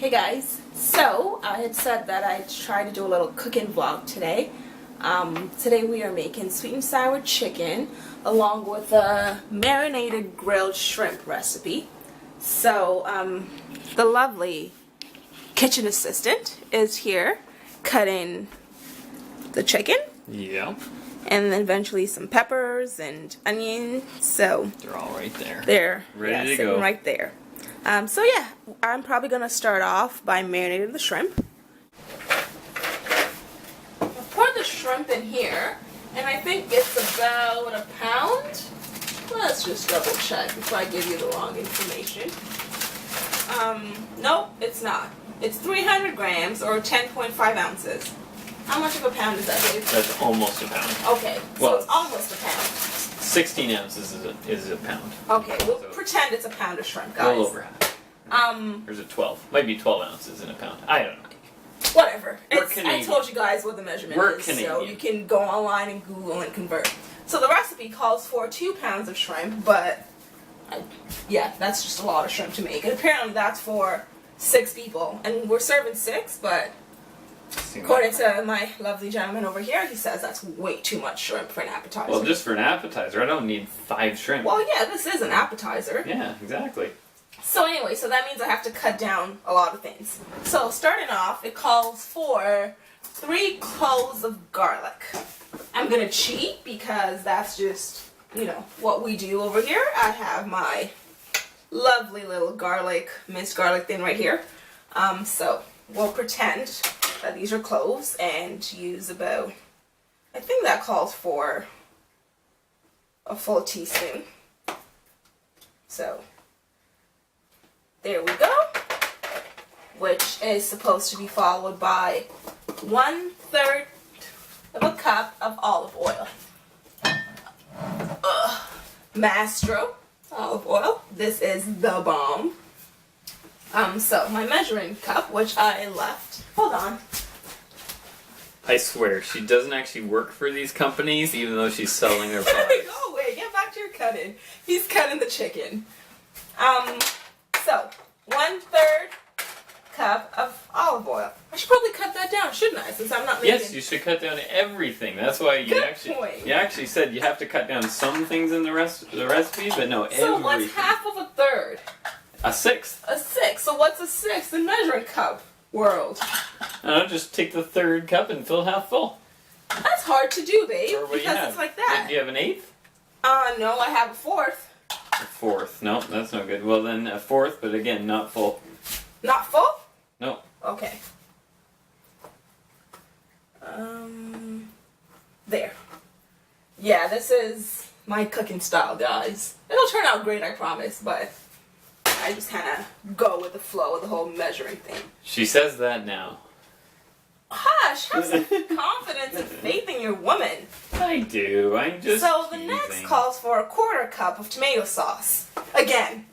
Hey guys, so I had said that I'd try to do a little cooking vlog today. Today we are making sweet and sour chicken along with a marinated grilled shrimp recipe. So the lovely kitchen assistant is here cutting the chicken. Yeah. And then eventually some peppers and onions. So They're all right there. They're ready to sitting go. right there. So yeah, I'm probably gonna start off by marinating the shrimp. I'll pour the shrimp in here, and I think it's about a pound. Let's just double check before I give you the wrong information. Nope, it's not. It's 300 grams or 10.5 ounces. How much of a pound is that, Dave? That's almost a pound. Okay, so Well, it's almost a pound. 16 ounces is a pound. Okay, we'll So- pretend it's a pound of shrimp, guys. A little over half. Or is it 12? Might be 12 ounces in a pound. I don't know. Whatever. We're I Canadian. told you guys what the measurement We're is, so Canadian. you can go online and Google and convert. So the recipe calls for 2 pounds of shrimp, but yeah, that's just a lot of shrimp to make. And apparently that's for 6 people, and we're serving 6, but according to my lovely gentleman over here, he says that's way too much shrimp for an appetizer. Well, just for an appetizer, I don't need 5 shrimp. Well, yeah, this is an appetizer. Yeah, exactly. So anyway, so that means I have to cut down a lot of things. So starting off, it calls for 3 cloves of garlic. I'm gonna cheat because that's just, you know, what we do over here. I have my lovely little garlic, minced garlic thing right here. So we'll pretend that these are cloves and use about, I think that calls for a full teaspoon. So there we go, which is supposed to be followed by 1/3 of a cup of olive oil. Mastro olive oil. This is the bomb. So my measuring cup, which I left. Hold on. I swear, she doesn't actually work for these companies, even though she's selling their products. Go away. Get back to your cutting. He's cutting the chicken. So 1/3 cup of olive oil. I should probably cut that down, shouldn't I? Since I'm not making. Yes, you should cut down everything. That's why you Good actually point. you actually said you have to cut down some things in the recipe, but no, So everything. what's half of a third? A 1/6. A 6. So what's a 6 in measuring cup world? I'll just take the 1/3 cup and fill half full. That's hard to do, babe. Or what do you Because have? it's like that. Do you have an 1/8? No, I have a 4th. A 4th. No, that's no good. Well, then a 4th, but again, not full. Not full? No. Okay. There. Yeah, this is my cooking style, guys. It'll turn out great, I promise, but I just kind of go with the flow of the whole measuring thing. She says that now. Hush! Have some confidence and faith in your woman. I do. I'm just. So the teasing. next calls for a 1/4 cup of tomato sauce. Again,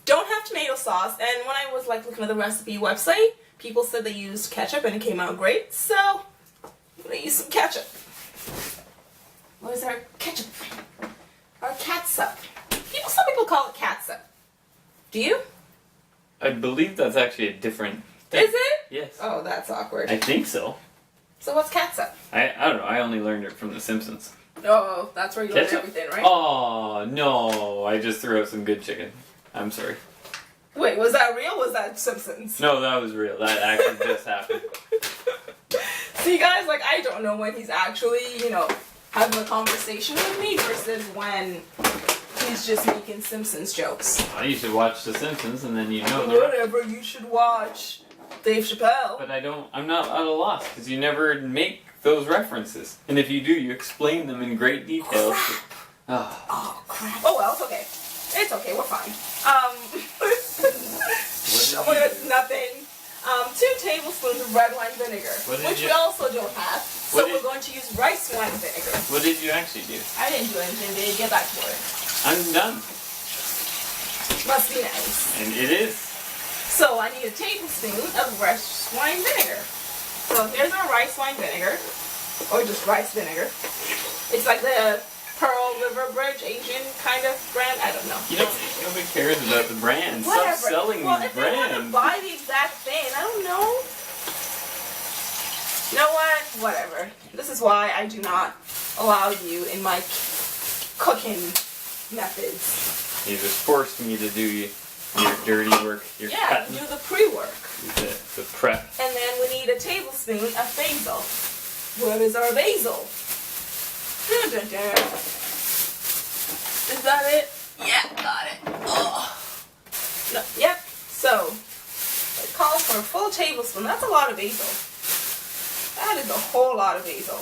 don't have tomato sauce, and when I was like looking at the recipe website, people said they used ketchup and it came out great, so I'm gonna use some ketchup. What is our ketchup? Our catsup. Some people call it catsup. Do you? I believe that's actually a different thing. Is it? Yes. Oh, that's awkward. I think so. So what's catsup? I don't know. I only learned it from The Simpsons. Oh, that's where you learn Ketchup? everything, right? Oh, no. I just threw out some good chicken. I'm sorry. Wait, was that real? Was that Simpsons? No, that was real. That actually just happened. See, guys, like, I don't know when he's actually, you know, having a conversation with me versus when he's just making Simpsons jokes. Well, you should watch The Simpsons and then you know the. Whatever, you should watch Dave Chappelle. But I'm not at a loss because you never make those references. And if you do, you explain them in great detail. Oh. Oh, crap. Oh, well, it's okay. It's okay, we're fine. Oh my God, it's nothing. 2 tablespoons of red wine vinegar, which we also don't have. So we're going to use rice wine vinegar. What did you actually do? I didn't do anything, babe. Get back to work. I'm done. Must be nice. And it is. So I need a tablespoon of rice wine vinegar. So here's our rice wine vinegar, or just rice vinegar. It's like the Pearl River Bridge Asian kind of brand. I don't know. You know, nobody cares about the brand. Whatever. Stop selling well, these if they want to brands. buy the exact thing, I You know what? Whatever. This is why I do not allow you in my cooking methods. You just forced me to do your dirty work. Your cutting. Do the pre-work. The prep. And then we need a tablespoon of basil. Where is our basil? Dun, dun, dun. Is that it? Yeah, got it. Oh. No, yep. So, it calls for a full tablespoon. That's a lot of basil. That is a whole lot of basil.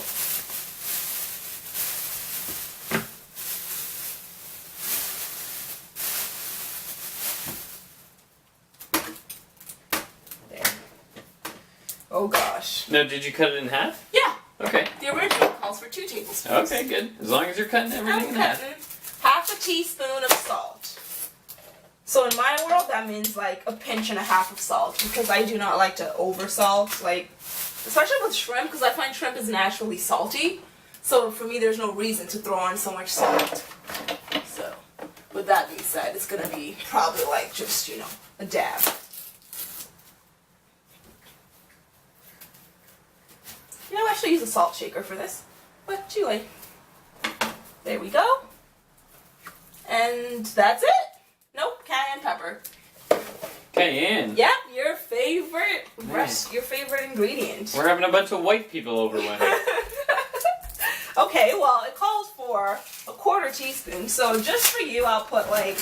There. Oh gosh. Now, did you cut it in half? Yeah. Okay. The original calls for 2 tablespoons. Okay, good. As long as you're cutting everything in half. Half a teaspoon of salt. So in my world, that means like a pinch and a half of salt, because I do not like to over salt, like, especially with shrimp, because I find shrimp is naturally salty. So for me, there's no reason to throw on so much salt. So with that being said, it's gonna be probably like just, you know, a dab. You know, I should use a salt shaker for this, but too late. There we go. And that's it. Nope, cayenne pepper. Cayenne. Yep, your favorite your favorite ingredient. We're having a bunch of white people over, Wendy. Okay, well, it calls for a 1/4 teaspoon. So just for you, I'll put like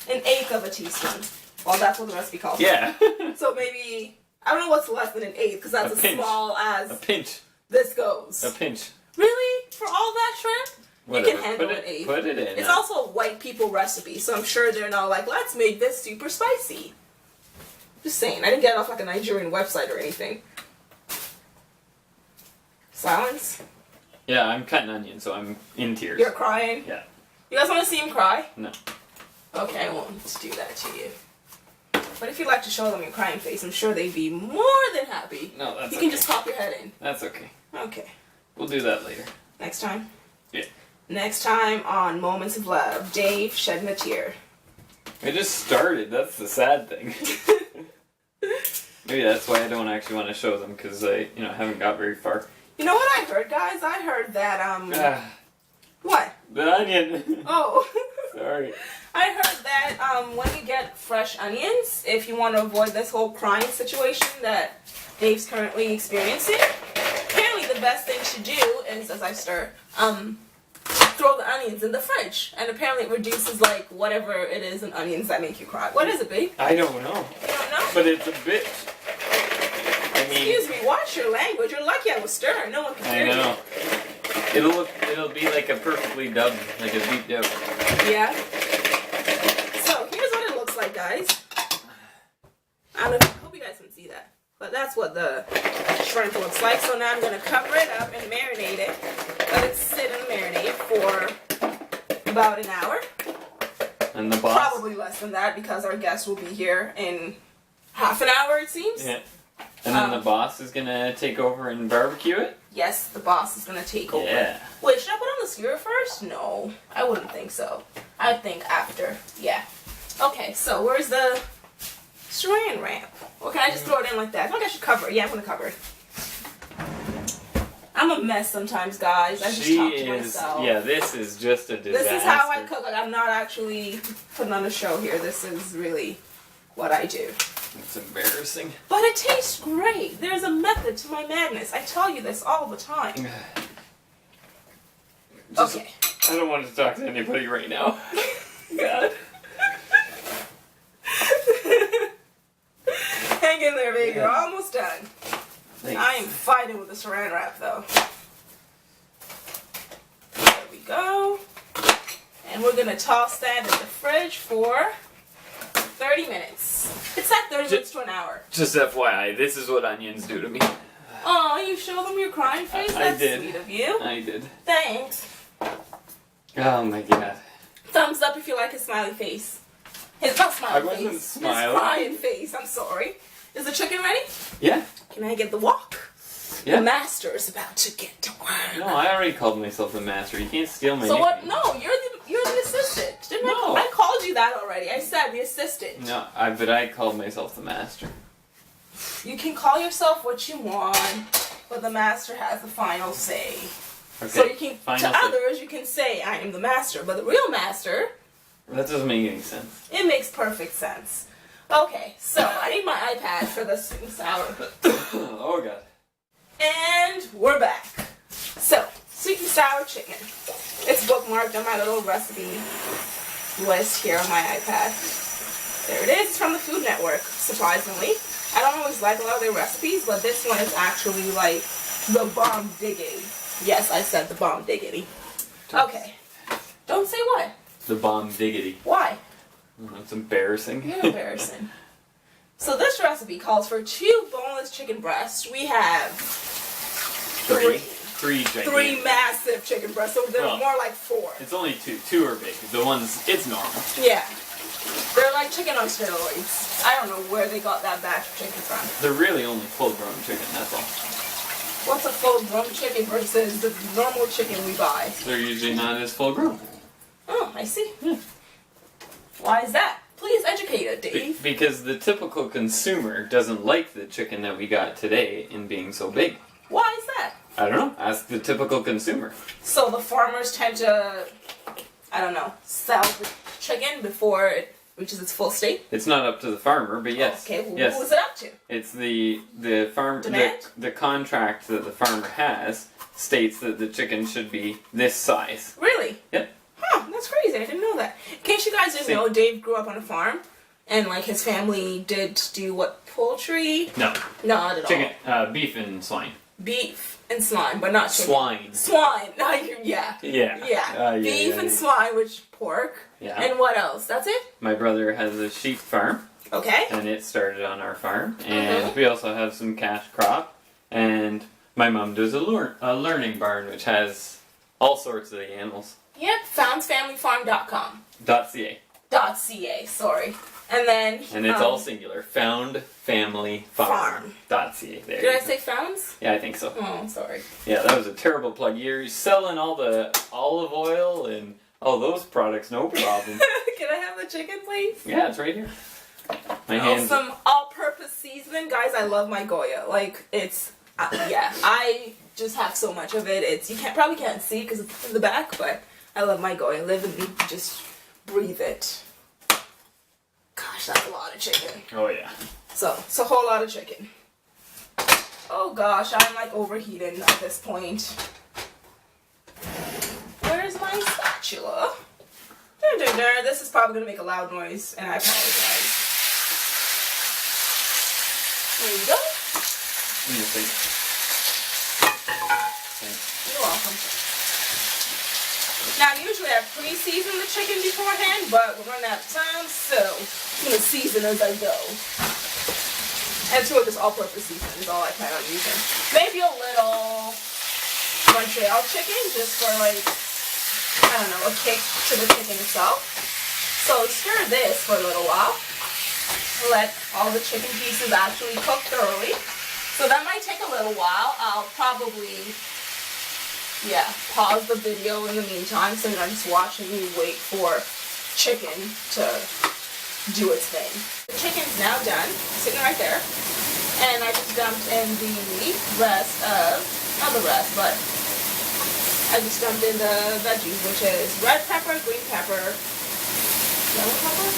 1/8 of a teaspoon. Well, that's what the recipe calls for. Yeah. So maybe, I don't know what's less than 1/8, because that's as small as a pinch. this goes. A pinch. Really? For all that shrimp? Whatever. You can handle 1/8. Put it in. It's also a white people recipe, so I'm sure they're not like, let's make this super spicy. Just saying, I didn't get it off like a Nigerian website or anything. Silence? Yeah, I'm cutting onions, so I'm in tears. You're crying? Yeah. You guys want to see him cry? No. Okay, I won't do that to you. But if you'd like to show them your crying face, I'm sure they'd be more than happy. No, that's You can just pop your head in. That's okay. Okay. We'll do that later. Next time? Yeah. Next time on Moments of Love, Dave shedding a tear. I just started. That's the sad thing. Maybe that's why I don't actually want to show them, because I, haven't got very far. You know what I heard, guys? I heard that, What? The onion. Oh. Sorry. I heard that when you get fresh onions, if you want to avoid this whole crying situation that Dave's currently experiencing, apparently the best thing to do is, as I stir, throw the onions in the fridge. And apparently it reduces, like, whatever it is in onions that make you cry. What is it, babe? I don't know. You don't know? But it's a bit. Excuse me, watch your language. You're lucky I was stirring. No one can hear I know. It'll be like a perfectly dubbed, like a deep dub. Yeah. So here's what it looks like, guys. I hope you guys can see that. But that's what the shrimp looks like. So now I'm gonna cover it up and marinate it. Let it sit and marinate for about an hour. And the boss. Probably less than that, because our guest will be here in half an hour, it seems. Yeah. And then the boss is gonna take over and barbecue it? Yes, the boss is gonna take over. Yeah. Wait, should I put on the skewer first? No, I wouldn't think so. I'd think after. Yeah. Okay, so where's the saran wrap? Or can I just throw it in like that? I think I should cover it. Yeah, I'm gonna cover it. I'm a mess sometimes, guys. I just talk to myself. Yeah, this is just a disaster. This is how I cook. Like, I'm not actually putting on a show here. This is really what I do. It's embarrassing. But it tastes great. There's a method to my madness. I tell you this all the time. Okay. I don't want to talk to anybody right now. God. Hang in there, baby. You're almost done. Thanks. I am fighting with the saran wrap, though. There we go. And we're going to toss that in the fridge for 30 minutes. It's at 30 minutes to an hour. Just FYI, this is what onions do to me. Oh, you show them your crying face? I That's did. sweet of you. I did. Thanks. Oh my god. Thumbs up if you like his smiley face. His not smiley face. I wasn't smiling. His crying face. I'm sorry. Is the chicken ready? Yeah. Can I get the wok? Yeah. The master is about to get to work. No, I already called myself the master. You can't steal my So what? nickname. No, you're the assistant. Didn't No. I called you that already. I said the assistant. No, but I called myself the master. You can call yourself what you want. but the master has the final say. Okay. So you can, final to say. others, you can say, I am the master, but the real master, That doesn't make any sense. it makes perfect sense. Okay, so I need my iPad for the sweet and sour. Oh god. And we're back. So, sweet and sour chicken. It's bookmarked on my little recipe list here on my iPad. There it is. It's from the Food Network, surprisingly. I don't always like a lot of their recipes, but this one is actually like the bomb diggity. Yes, I said the bomb diggity. Okay. Don't say what? The bomb diggity. Why? That's embarrassing. You're embarrassing. So this recipe calls for 2 boneless chicken breasts. We have Three gigantic. 3 massive chicken breasts, so they're Well, more like 4. It's only 2. 2 are big. The ones, it's normal. Yeah. They're like chicken on steroids. I don't know where they got that batch of chicken from. They're really only full-grown chicken, that's all. What's a full-grown chicken versus the normal chicken we buy? They're usually not as full-grown. Oh, I see. Yeah. Why is that? Please educate it, Dave. Because the typical consumer doesn't like the chicken that we got today in being so big. Why is that? I don't know. Ask the typical consumer. So the farmers tend to, I don't know, sell the chicken before it reaches its full state? It's not up to the farmer, but yes. Okay, well, yes. who is it up to? It's the farm Demand? the contract that the farmer has states that the chicken should be this size. Really? Yep. Huh, that's crazy. I didn't know that. In case you guys didn't See. know, Dave grew up on a farm. And, like, his family did do what? Poultry? No. Not at Chicken, all. beef and swine. Beef and swine, but not chicken. Swine. Swine. No, yeah. Yeah. Yeah. Yeah, Beef yeah, and yeah. swine, which pork. Yeah. And what else? That's it? My brother has a sheep farm, Okay. and it started on our farm. And Mhm. we also have some cash crop. And my mom does a learning barn, which has all sorts of the animals. Yep, foundsfamilyfarm.com. .ca. .ca, sorry. And then... And it's all singular. Found Family Farm. .ca. There. Did I say founds? Yeah, I think so. Oh, sorry. Yeah, that was a terrible plug. You're selling all the olive oil and all those products, no problem. Can I have the chicken, please? Yeah, it's right here. My hands. Some all-purpose seasoning. Guys, I love my Goya. Like, it's... yeah, I just have so much of it. It's... You probably can't see because it's in the back, but I love my Goya. Live in me. Just breathe it. Gosh, that's a lot of chicken. Oh yeah. So, it's a whole lot of chicken. Oh gosh, I'm like overheating at this point. Where's my spatula? This is probably gonna make a loud noise, and I apologize. There you go. Let me think. You're welcome. Now, usually I pre-season the chicken beforehand, but we're running out of time, so I'm gonna season as I go. And two of this all-purpose seasoning is all I plan on using. Maybe a little Montreal chicken, just for like, I don't know, a kick to the chicken itself. So stir this for a little while. Let all the chicken pieces actually cook thoroughly. So that might take a little while. I'll probably, pause the video in the meantime so you're not just watching me wait for chicken to do its thing. The chicken's now done, sitting right there. And I just dumped in the rest of, not the rest, but I just dumped in the veggies, which is red pepper, green pepper, yellow pepper?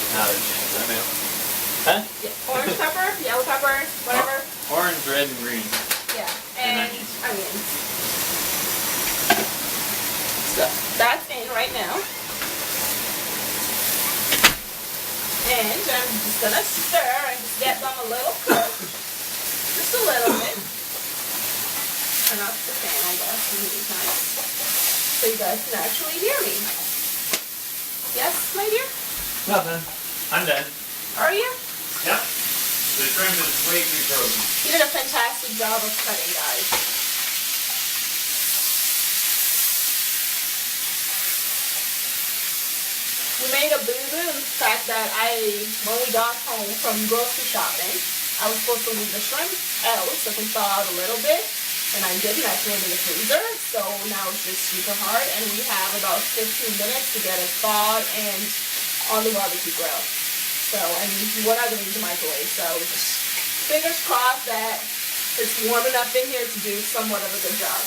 Huh? Yeah, orange pepper, yellow pepper, whatever. Orange, red, and green. Yeah, And and onions. onions. So that's in right now. And I'm just gonna stir and just get them a little cooked. Just a little bit. Turn off the fan, I guess, in the meantime. So you guys can actually hear me. Yes, my dear? Nothing. I'm done. Are you? Yep. The shrimp is way too frozen. You did a fantastic job of cutting, guys. We made a boo-boo in the fact that when we got home from grocery shopping, I was supposed to leave the shrimp out so it can thaw out a little bit, and I didn't. I threw it in the freezer, so now it's just super hard, and we have about 15 minutes to get it thawed and on the barbecue grill. So, and we're not going to use the microwave, so just fingers crossed that It's warm enough in here to do somewhat of a good job.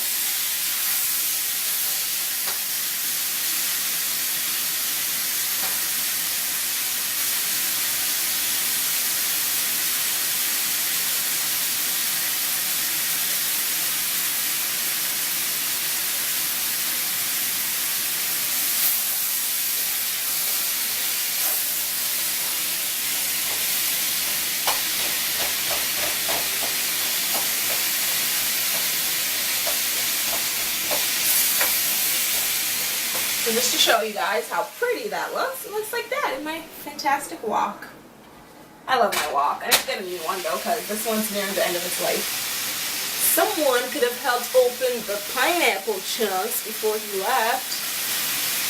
So just to show you guys how pretty that looks, it looks like that in my fantastic wok. I love my wok. I didn't get a new one though because this one's nearing the end of its life. Someone could have helped open the pineapple chunks before he left.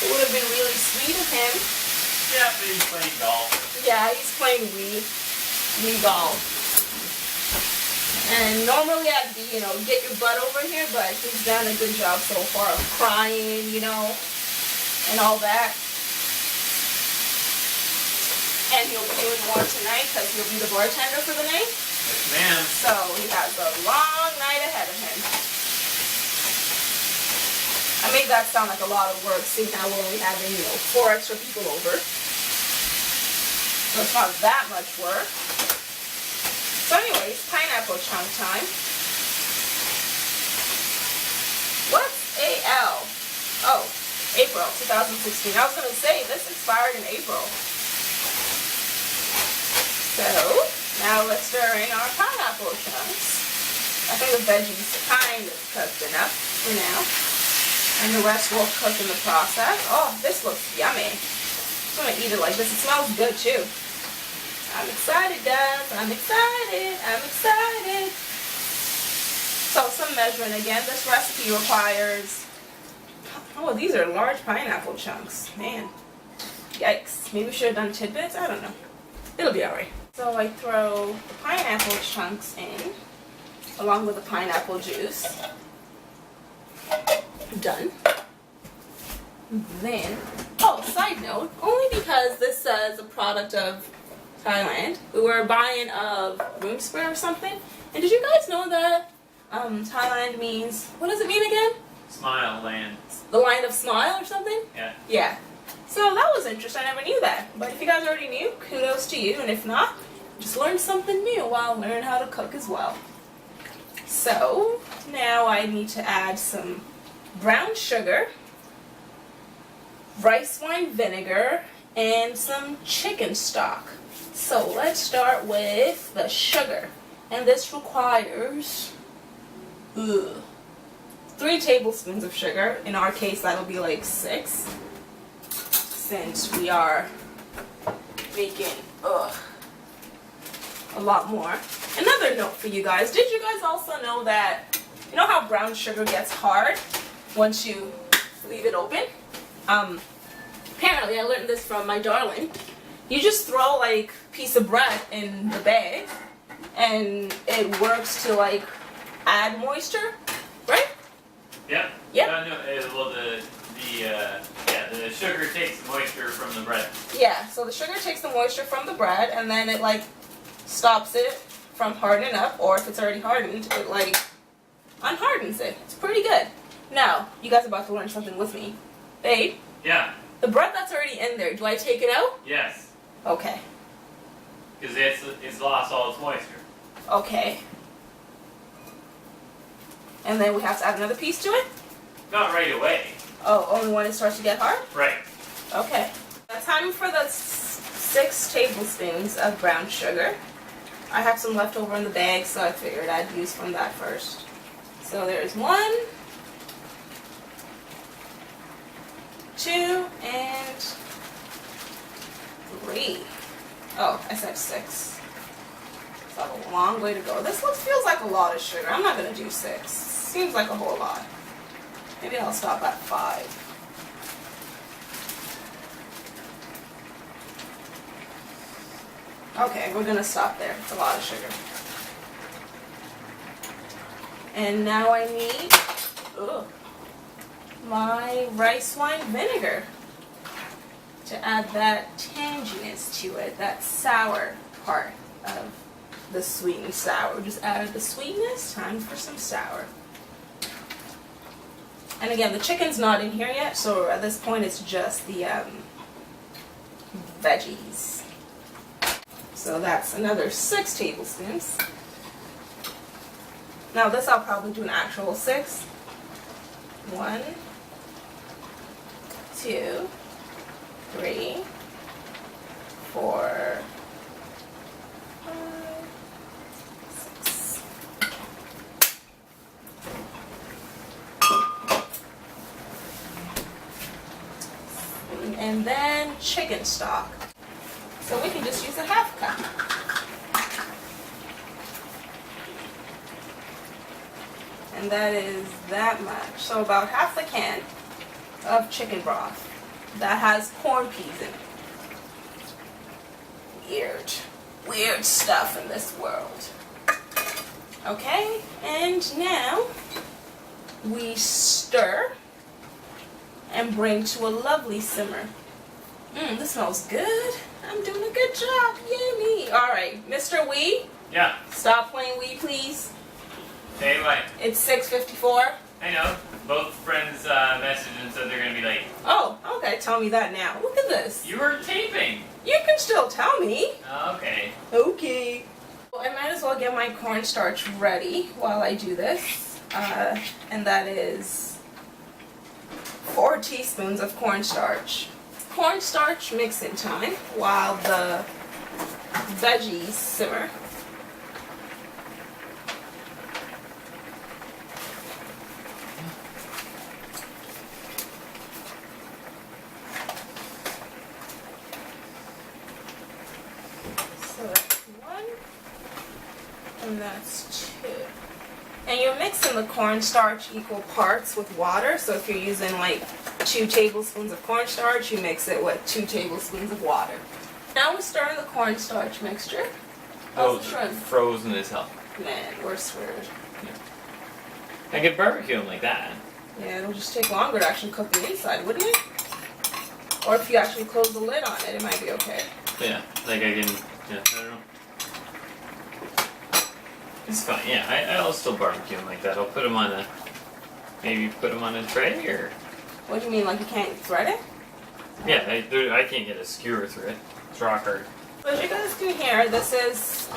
It would have been really sweet of him. Yeah, but he's playing golf. Yeah, he's playing Wii golf. And normally I'd be, get your butt over here, but he's done a good job so far of crying, and all that. And he'll be doing more tonight because he'll be the bartender for the night. Yes, ma'am. So he has a long night ahead of him. I made that sound like a lot of work, seeing how we're only having, 4 extra people over. So it's not that much work. So anyways, pineapple chunk time. What's AL? Oh, April 2016. I was going to say, this expired in April. So, now let's stir in our pineapple chunks. I think the veggies are kind of cooked enough for now. And the rest will cook in the process. Oh, this looks yummy. I'm going to eat it like this. It smells good too. I'm excited, guys. I'm excited. I'm excited. So, some measuring again. This recipe requires... Oh, these are large pineapple chunks. Man. Yikes. Maybe we should have done tidbits. I don't know. It'll be alright. So I throw the pineapple chunks in, along with the pineapple juice. Done. Then, side note, only because this says a product of Thailand. We were buying a room spray or something. And did you guys know that Thailand means, what does it mean again? Smile land. The line of smile or something? Yeah. Yeah. So that was interesting. I never knew that. But if you guys already knew, kudos to you. And if not, just learn something new while learning how to cook as well. So now I need to add some brown sugar, rice wine vinegar, and some chicken stock. So let's start with the sugar. And this requires 3 tablespoons of sugar. In our case, that'll be like 6. Since we are making a lot more. Another note for you guys. Did you guys also know that, you know how brown sugar gets hard once you leave it open? Apparently, I learned this from my darling. You just throw like a piece of bread in the bag and it works to like add moisture, right? Yep. Yep. Well, the sugar takes the moisture from the bread. Yeah, so the sugar takes the moisture from the bread and then it like stops it from hardening up, or if it's already hardened, it like unhardens it. It's pretty good. Now, you guys are about to learn something with me. Babe? Yeah. The bread that's already in there, do I take it out? Yes. Okay. Because it's lost all its moisture. Okay. And then we have to add another piece to it? Not right away. Oh, only when it starts to get hard? Right. Okay. Time for the 6 tablespoons of brown sugar. I have some left over in the bag, so I figured I'd use from that first. So there's 1, 2, and 3. Oh, I said 6. So I have a long way to go. This feels like a lot of sugar. I'm not going to do 6. Seems like a whole lot. Maybe I'll stop at 5. Okay, we're going to stop there. It's a lot of sugar. And now I need my rice wine vinegar to add that tanginess to it, that sour part of the sweet and sour. Just added the sweetness, time for some sour. And again, the chicken's not in here yet, so at this point it's just the veggies. So that's another 6 tablespoons. Now this I'll probably do an actual 6. 1, 2, 3, 4, 5, 6. And then chicken stock. So we can just use a half cup. And that is that much. So about half the can of chicken broth that has corn peas in it. Weird stuff in this world. Okay, and now we stir and bring to a lovely simmer. This smells good. I'm doing a good job. Yay me. Alright, Mr. Wee, Yeah. stop playing Wii, please. Hey, what? It's 6:54. I know. Both friends messaged and said they're gonna be late. Oh, okay, tell me that now. Look at this. You were taping. You can still tell me. Okay. Okay. Well, I might as well get my cornstarch ready while I do this. And that is 4 teaspoons of cornstarch. Cornstarch mixing time while the veggies simmer. So that's 1, and that's 2. And you're mixing the cornstarch equal parts with water. So if you're using like 2 tablespoons of cornstarch, you mix it with 2 tablespoons of water. Now we're stirring the cornstarch mixture. Oh, How's the shrimp? frozen as hell. Man, we're screwed. I could barbecue them like that. Yeah, it'll just take longer to actually cook the inside, wouldn't it? Or if you actually close the lid on it, it might be okay. Yeah, like I can, yeah, I don't know. It's fine, yeah, I'll still barbecue them like that. I'll put them on a, maybe put them on a tray or... What do you mean, like you can't thread it? Yeah, I can't get a skewer through it. It's rock hard. So as you guys can hear, this is,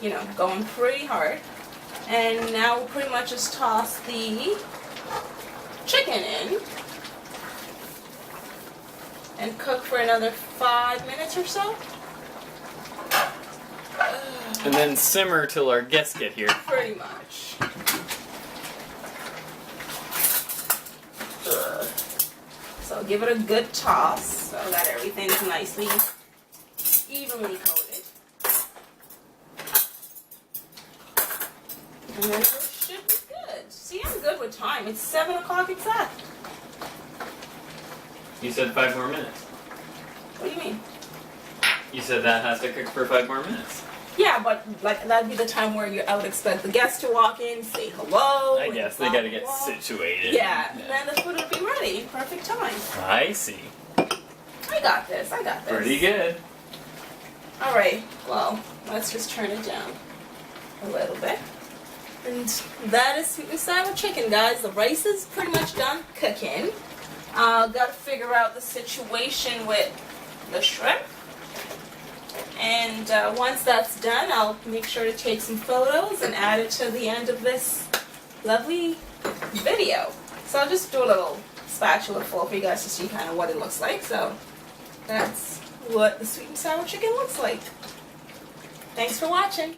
you know, going pretty hard. And now we'll pretty much just toss the chicken in and cook for another 5 minutes or so. And then simmer till our guests get here. Pretty much. So give it a good toss so that everything's nicely evenly coated. And then it should be good. See, I'm good with time. It's 7 o'clock exact. You said 5 more minutes. What do you mean? You said that has to cook for 5 more minutes. Yeah, but like that'd be the time where I would expect the guests to walk in, say hello. I guess they gotta get situated. Yeah, and then the food would be ready in perfect time. I see. I got this. I got this. Pretty good. All right. Well, let's just turn it down a little bit. And that is sweet and sour chicken, guys. The rice is pretty much done cooking. Got to figure out the situation with the shrimp. And once that's done, I'll make sure to take some photos and add it to the end of this lovely video. So I'll just do a little spatula full for you guys to see kind of what it looks like. So that's what the sweet and sour chicken looks like. Thanks for watching.